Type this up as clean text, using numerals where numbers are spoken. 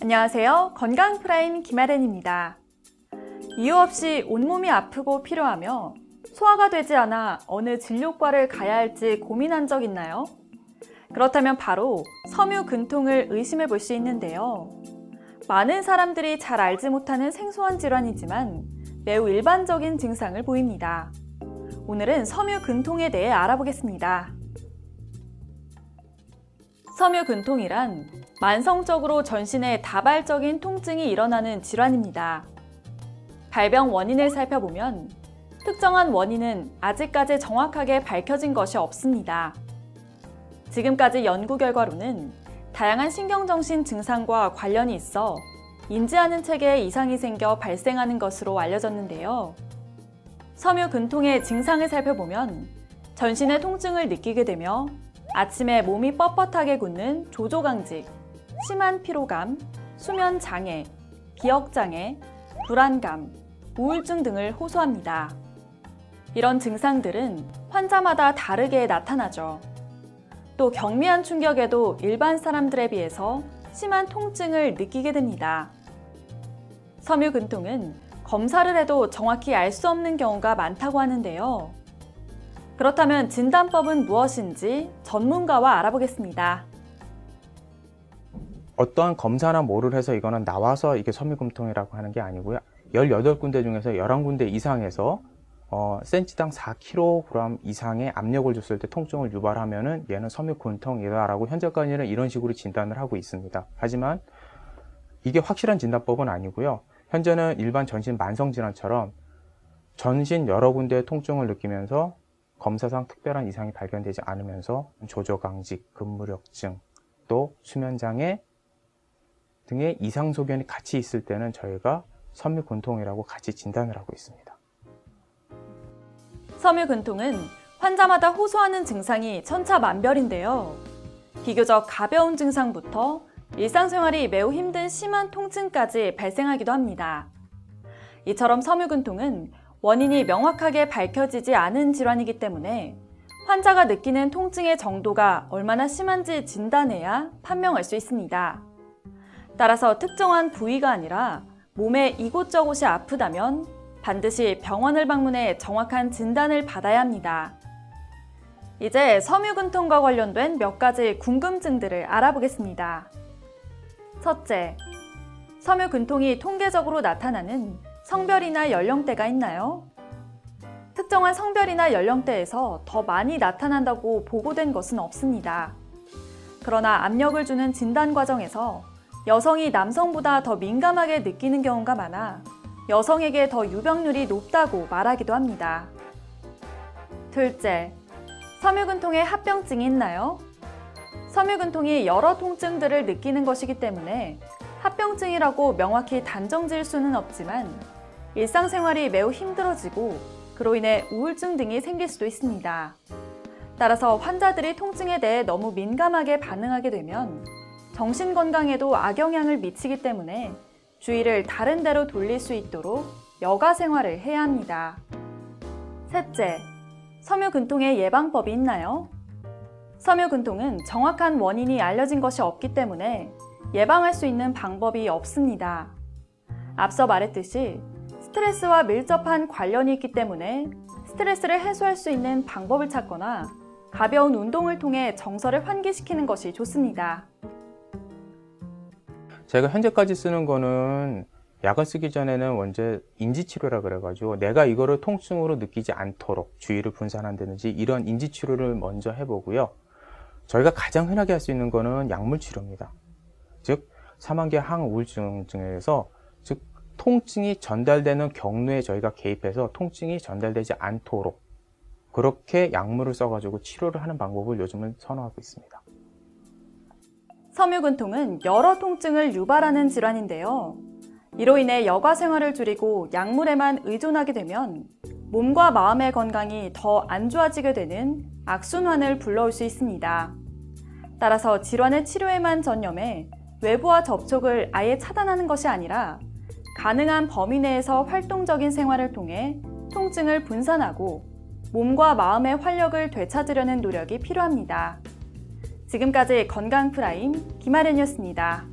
안녕하세요. 건강프라임 김아렌입니다. 이유 없이 온몸이 아프고 피로하며 소화가 되지 않아 어느 진료과를 가야 할지 고민한 적 있나요? 그렇다면 바로 섬유근통을 의심해 볼 수 있는데요. 많은 사람들이 잘 알지 못하는 생소한 질환이지만 매우 일반적인 증상을 보입니다. 오늘은 섬유근통에 대해 알아보겠습니다. 섬유근통이란 만성적으로 전신에 다발적인 통증이 일어나는 질환입니다. 발병 원인을 살펴보면 특정한 원인은 아직까지 정확하게 밝혀진 것이 없습니다. 지금까지 연구 결과로는 다양한 신경정신 증상과 관련이 있어 인지하는 체계에 이상이 생겨 발생하는 것으로 알려졌는데요. 섬유근통의 증상을 살펴보면 전신의 통증을 느끼게 되며 아침에 몸이 뻣뻣하게 굳는 조조강직, 심한 피로감, 수면장애, 기억장애, 불안감, 우울증 등을 호소합니다. 이런 증상들은 환자마다 다르게 나타나죠. 또 경미한 충격에도 일반 사람들에 비해서 심한 통증을 느끼게 됩니다. 섬유근통은 검사를 해도 정확히 알 수 없는 경우가 많다고 하는데요. 그렇다면 진단법은 무엇인지 전문가와 알아보겠습니다. 어떠한 검사나 뭐를 해서 이거는 나와서 이게 섬유근통이라고 하는 게 아니고요. 18군데 중에서 11군데 이상에서 센치당 4kg 이상의 압력을 줬을 때 통증을 유발하면은 얘는 섬유근통이다라고 현재까지는 이런 식으로 진단을 하고 있습니다. 하지만 이게 확실한 진단법은 아니고요. 현재는 일반 전신 만성질환처럼 전신 여러 군데의 통증을 느끼면서 검사상 특별한 이상이 발견되지 않으면서 조조강직, 근무력증, 또 수면장애 등의 이상 소견이 같이 있을 때는 저희가 섬유근통이라고 같이 진단을 하고 있습니다. 섬유근통은 환자마다 호소하는 증상이 천차만별인데요. 비교적 가벼운 증상부터 일상생활이 매우 힘든 심한 통증까지 발생하기도 합니다. 이처럼 섬유근통은 원인이 명확하게 밝혀지지 않은 질환이기 때문에 환자가 느끼는 통증의 정도가 얼마나 심한지 진단해야 판명할 수 있습니다. 따라서 특정한 부위가 아니라 몸의 이곳저곳이 아프다면 반드시 병원을 방문해 정확한 진단을 받아야 합니다. 이제 섬유근통과 관련된 몇 가지 궁금증들을 알아보겠습니다. 첫째, 섬유근통이 통계적으로 나타나는 성별이나 연령대가 있나요? 특정한 성별이나 연령대에서 더 많이 나타난다고 보고된 것은 없습니다. 그러나 압력을 주는 진단 과정에서 여성이 남성보다 더 민감하게 느끼는 경우가 많아 여성에게 더 유병률이 높다고 말하기도 합니다. 둘째, 섬유근통에 합병증이 있나요? 섬유근통이 여러 통증들을 느끼는 것이기 때문에 합병증이라고 명확히 단정 지을 수는 없지만 일상생활이 매우 힘들어지고 그로 인해 우울증 등이 생길 수도 있습니다. 따라서 환자들이 통증에 대해 너무 민감하게 반응하게 되면 정신건강에도 악영향을 미치기 때문에 주의를 다른 데로 돌릴 수 있도록 여가 생활을 해야 합니다. 셋째, 섬유근통의 예방법이 있나요? 섬유근통은 정확한 원인이 알려진 것이 없기 때문에 예방할 수 있는 방법이 없습니다. 앞서 말했듯이 스트레스와 밀접한 관련이 있기 때문에 스트레스를 해소할 수 있는 방법을 찾거나 가벼운 운동을 통해 정서를 환기시키는 것이 좋습니다. 제가 현재까지 쓰는 거는 약을 쓰기 전에는 먼저 인지치료라 그래가지고 내가 이거를 통증으로 느끼지 않도록 주의를 분산한다든지 이런 인지치료를 먼저 해보고요. 저희가 가장 흔하게 할 수 있는 거는 약물치료입니다. 즉 사망계 항우울증 중에서 즉 통증이 전달되는 경로에 저희가 개입해서 통증이 전달되지 않도록 그렇게 약물을 써가지고 치료를 하는 방법을 요즘은 선호하고 있습니다. 섬유근통은 여러 통증을 유발하는 질환인데요. 이로 인해 여가 생활을 줄이고 약물에만 의존하게 되면 몸과 마음의 건강이 더 안 좋아지게 되는 악순환을 불러올 수 있습니다. 따라서 질환의 치료에만 전념해 외부와 접촉을 아예 차단하는 것이 아니라 가능한 범위 내에서 활동적인 생활을 통해 통증을 분산하고 몸과 마음의 활력을 되찾으려는 노력이 필요합니다. 지금까지 건강프라임 김아렌이었습니다.